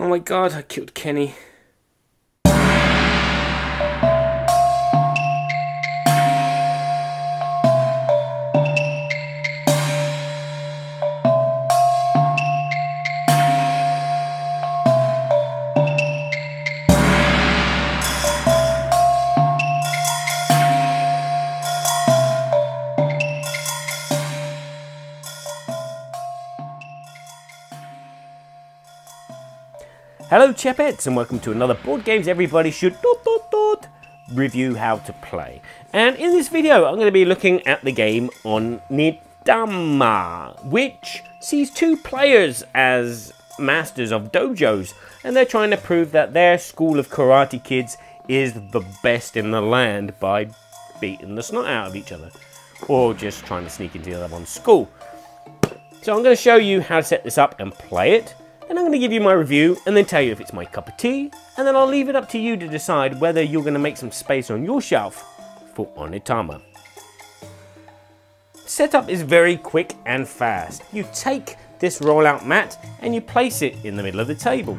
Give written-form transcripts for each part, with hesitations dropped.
my god, I killed Kenny. Hello Chappettes, and welcome to another Board Games Everybody Should review how to play. And in this video I'm going to be looking at the game Onitama, which sees two players as masters of dojos, and they're trying to prove that their school of karate kids is the best in the land by beating the snot out of each other, or just trying to sneak into the other one's school. So I'm going to show you how to set this up and play it. And I'm going to give you my review and then tell you if it's my cup of tea, and then I'll leave it up to you to decide whether you're going to make some space on your shelf for Onitama. Setup is very quick and fast. You take this rollout mat and you place it in the middle of the table.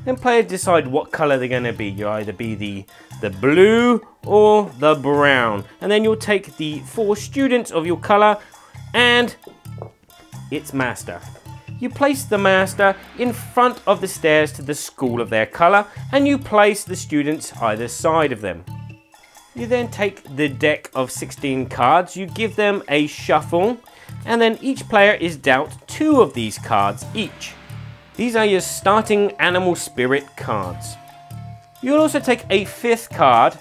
Then players decide what colour they're going to be. You'll either be the blue or the brown. And then you'll take the 4 students of your colour and its master. You place the master in front of the stairs to the school of their colour, and you place the students either side of them. You then take the deck of 16 cards, you give them a shuffle, and then each player is dealt 2 of these cards each. These are your starting animal spirit cards. You'll also take a 5th card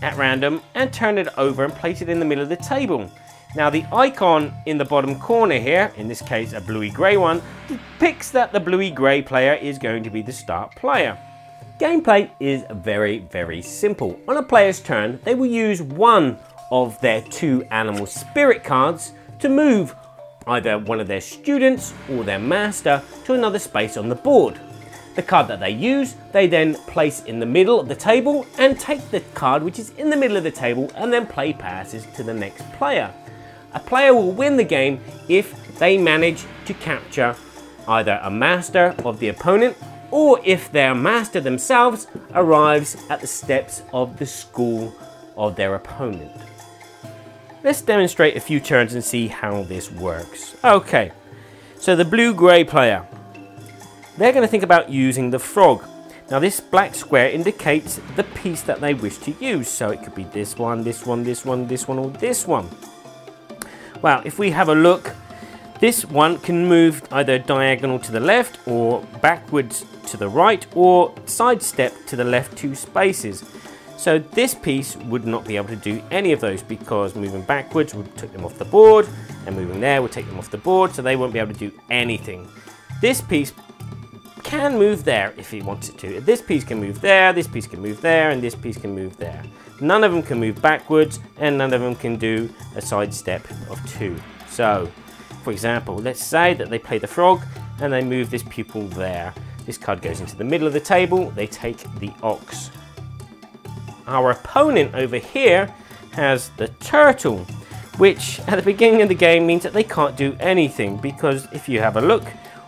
at random and turn it over and place it in the middle of the table. Now the icon in the bottom corner here, in this case a bluey grey one, depicts that the bluey grey player is going to be the start player. Gameplay is very simple. On a player's turn, they will use one of their 2 animal spirit cards to move either one of their students or their master to another space on the board. The card that they use, they then place in the middle of the table and take the card which is in the middle of the table and then play passes to the next player. A player will win the game if they manage to capture either a master of the opponent, or if their master themselves arrives at the steps of the school of their opponent. Let's demonstrate a few turns and see how this works. Okay, so the blue-grey player, they're going to think about using the frog. Now this black square indicates the piece that they wish to use, so it could be this one, this one, this one, this one, or this one. Well, if we have a look, this one can move either diagonal to the left or backwards to the right, or sidestep to the left 2 spaces. So this piece would not be able to do any of those, because moving backwards would take them off the board, and moving there would take them off the board, so they won't be able to do anything. This piece can move there if he wants it to. This piece can move there, this piece can move there, and this piece can move there. None of them can move backwards, and none of them can do a side step of 2. So, for example, let's say that they play the frog and they move this pupil there. This card goes into the middle of the table, they take the ox. Our opponent over here has the turtle, which at the beginning of the game means that they can't do anything, because if you have a look,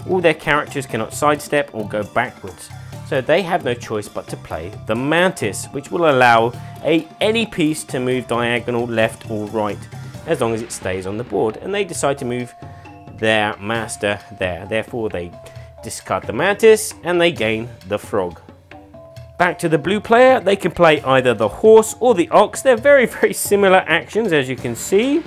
all their characters cannot sidestep or go backwards. So they have no choice but to play the mantis, which will allow any piece to move diagonal left or right, as long as it stays on the board. And they decide to move their master there. Therefore they discard the mantis and they gain the frog. Back to the blue player, they can play either the horse or the ox. They're very similar actions, as you can see.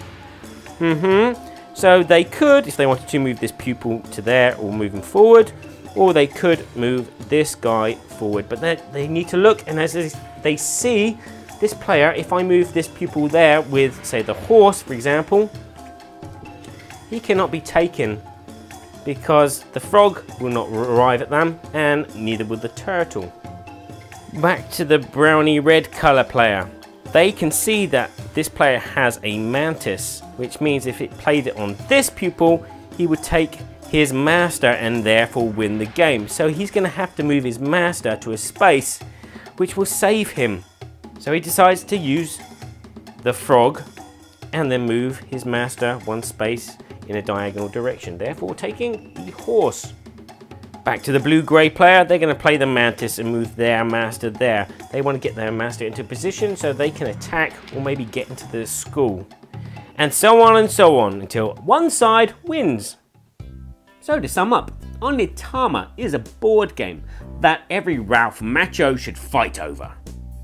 So they could, if they wanted to, move this pupil to there or moving forward, or they could move this guy forward. But they need to look, and as they see this player, if I move this pupil there with, say, the horse, for example, he cannot be taken because the frog will not arrive at them, and neither will the turtle. Back to the browny red color player. They can see that this player has a mantis, which means if it played it on this pupil, he would take his master and therefore win the game. So he's going to have to move his master to a space which will save him. So he decides to use the frog and then move his master 1 space in a diagonal direction, therefore taking the horse. Back to the blue-grey player, they're going to play the mantis and move their master there. They want to get their master into position so they can attack or maybe get into the school. And so on until one side wins. So to sum up, Onitama is a board game that every Ralph Macho should fight over.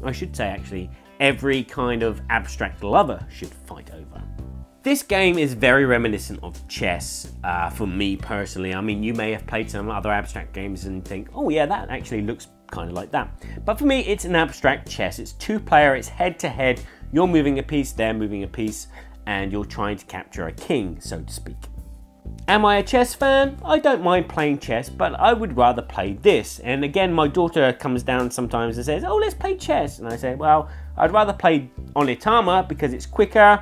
I should say actually, every kind of abstract lover should fight over. This game is very reminiscent of chess for me personally. I mean, you may have played some other abstract games and think, oh yeah, that actually looks kind of like that. But for me, it's an abstract chess. It's two-player, it's head-to-head. You're moving a piece, they're moving a piece, and you're trying to capture a king, so to speak. Am I a chess fan? I don't mind playing chess, but I would rather play this. And again, my daughter comes down sometimes and says, oh, let's play chess. And I say, well, I'd rather play Onitama because it's quicker.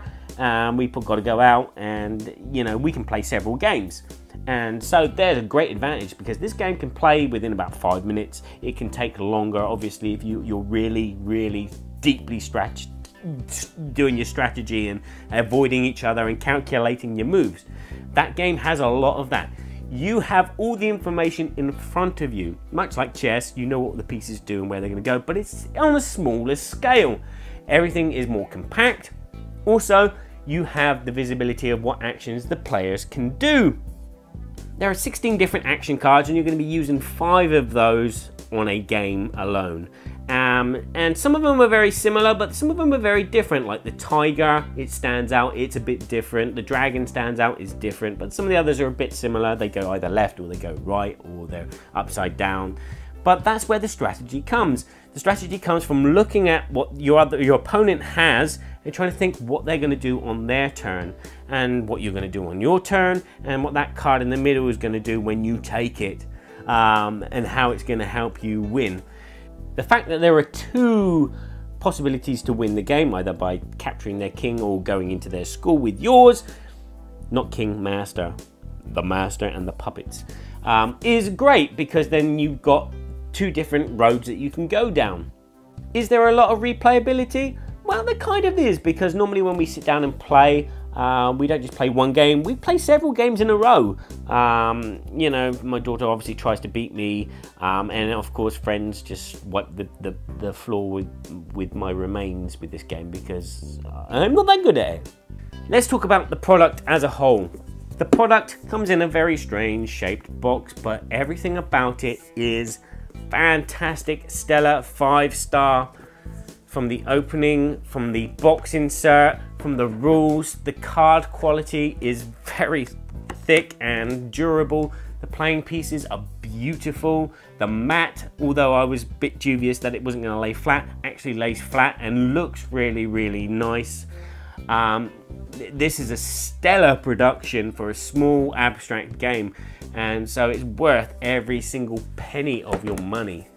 We've got to go out and, you know, we can play several games. And so there's a great advantage because this game can play within about 5 minutes. It can take longer, obviously, if you're really, really deeply doing your strategy and avoiding each other and calculating your moves. That game has a lot of that. You have all the information in front of you. Much like chess, you know what the pieces do and where they're going to go, but it's on a smaller scale. Everything is more compact. Also, you have the visibility of what actions the players can do. There are 16 different action cards and you're going to be using 5 of those on a game alone. And some of them are very similar, but some of them are very different. Like the tiger, it stands out, it's a bit different. The dragon stands out, it's different, but some of the others are a bit similar. They go either left or they go right or they're upside down. But that's where the strategy comes. The strategy comes from looking at what your opponent has and trying to think what they're going to do on their turn and what you're going to do on your turn and what that card in the middle is going to do when you take it, and how it's going to help you win. The fact that there are 2 possibilities to win the game, either by capturing their king or going into their school with yours, not king, master, the master and the puppets, is great because then you've got 2 different roads that you can go down. Is there a lot of replayability? Well, there kind of is, because normally when we sit down and play, we don't just play one game, we play several games in a row. You know, my daughter obviously tries to beat me, and of course friends just wipe the floor with my remains with this game because I'm not that good at it. Let's talk about the product as a whole. The product comes in a very strange shaped box, but everything about it is fantastic, stellar, 5-star. From the opening, from the box insert, from the rules, the card quality is very thick and durable. The playing pieces are beautiful. The mat, although I was a bit dubious that it wasn't going to lay flat, actually lays flat and looks really, really nice. This is a stellar production for a small abstract game, and so it's worth every single penny of your money.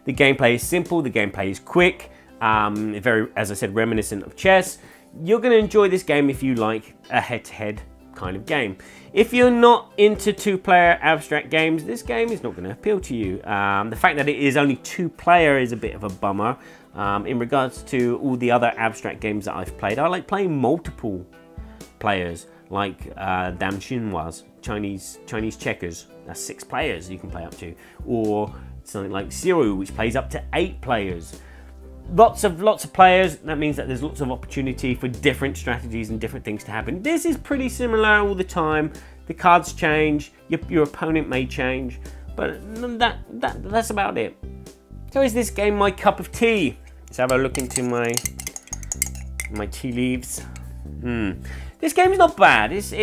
The gameplay is simple, the gameplay is quick, very, as I said, reminiscent of chess. You're going to enjoy this game if you like a head-to-head kind of game. If you're not into 2-player abstract games, this game is not going to appeal to you. The fact that it is only 2-player is a bit of a bummer. In regards to all the other abstract games that I've played, I like playing multiple players, like Dam Chinoise, Chinese checkers. That's 6 players you can play up to, or something like Zero, which plays up to 8 players. Lots of players, that means that there's lots of opportunity for different strategies and different things to happen. This is pretty similar all the time. The cards change, your opponent may change, but that's about it. So is this game my cup of tea? Let's have a look into my tea leaves. This game is not bad. It's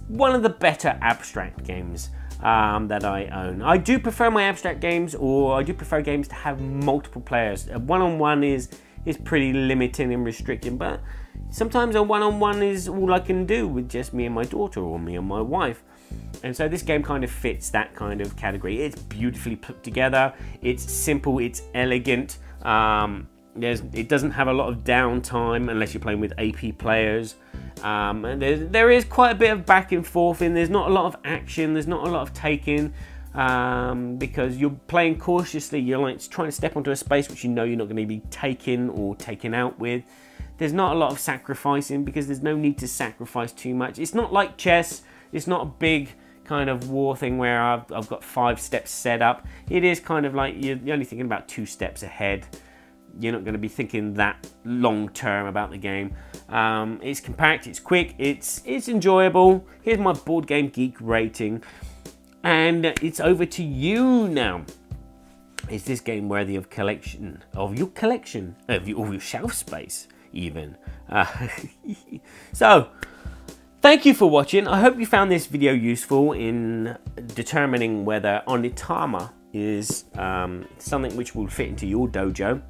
one of the better abstract games that I own. I do prefer my abstract games, or I do prefer games to have multiple players. A one-on-one is pretty limiting and restricting, but sometimes a one-on-one is all I can do with just me and my daughter, or me and my wife. And so this game kind of fits that kind of category. It's beautifully put together, it's simple, it's elegant. It doesn't have a lot of downtime unless you're playing with AP players. And there is quite a bit of back and forth, and there's not a lot of action, there's not a lot of taking, because you're playing cautiously. You're like trying to step onto a space which you know you're not going to be taken or taken out with. There's not a lot of sacrificing because there's no need to sacrifice too much. It's not like chess. It's not a big kind of war thing where I've got 5 steps set up. It is kind of like you're only thinking about 2 steps ahead. You're not going to be thinking that long term about the game. It's compact, it's quick, it's enjoyable. Here's my Board Game Geek rating, and it's over to you now. Is this game worthy of your collection of your shelf space even? So thank you for watching. I hope you found this video useful in determining whether Onitama is something which will fit into your dojo.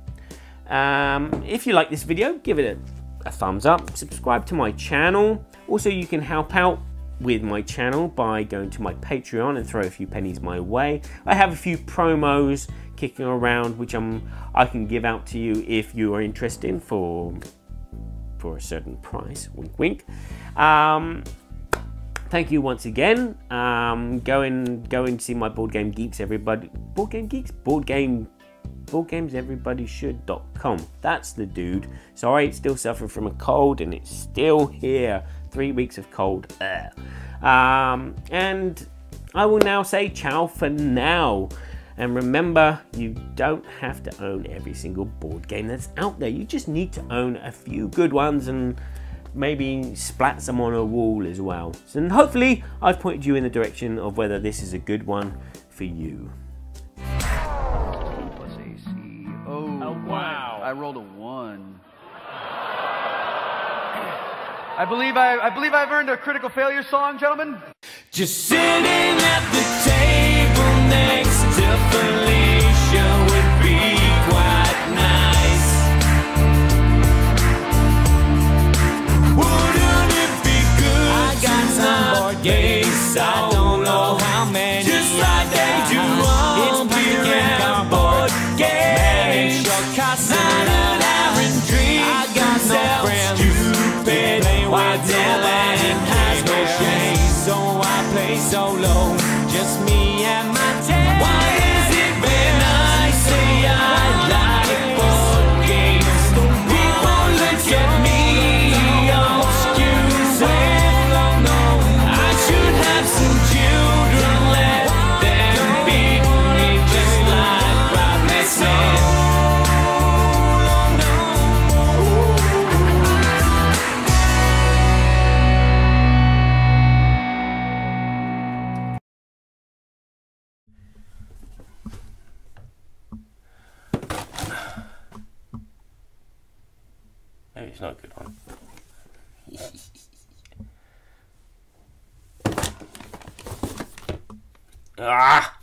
If you like this video, give it a thumbs up, subscribe to my channel. Also, you can help out with my channel by going to my Patreon and throw a few pennies my way. I have a few promos kicking around which I can give out to you if you are interested for a certain price. Wink wink. Thank you once again. Go and see my Board Game Geeks, everybody. Board Game Geeks? BoardGamesEverybodyShould.com. That's the dude. Sorry, still suffering from a cold and it's still here. 3 weeks of cold. And I will now say ciao for now. And remember, you don't have to own every single board game that's out there. You just need to own a few good ones and maybe splat some on a wall as well. So, and hopefully I've pointed you in the direction of whether this is a good one for you. Oh, wow. I rolled a 1. I believe I've earned a critical failure song, gentlemen. Just sitting at the table next to Felicia would be quite nice. Wouldn't it be good? I got some board games, I don't know how many. Just like they do on beer and board games. Not an iron dream. I got no friends. Stupid. Why Dylan has no shame. So I play solo. Just me and my team. Why is it when I say I like board games? People look at me excuse me. I should have some children. Let them beat me just like Rodney said. Maybe it's not a good one. Ah!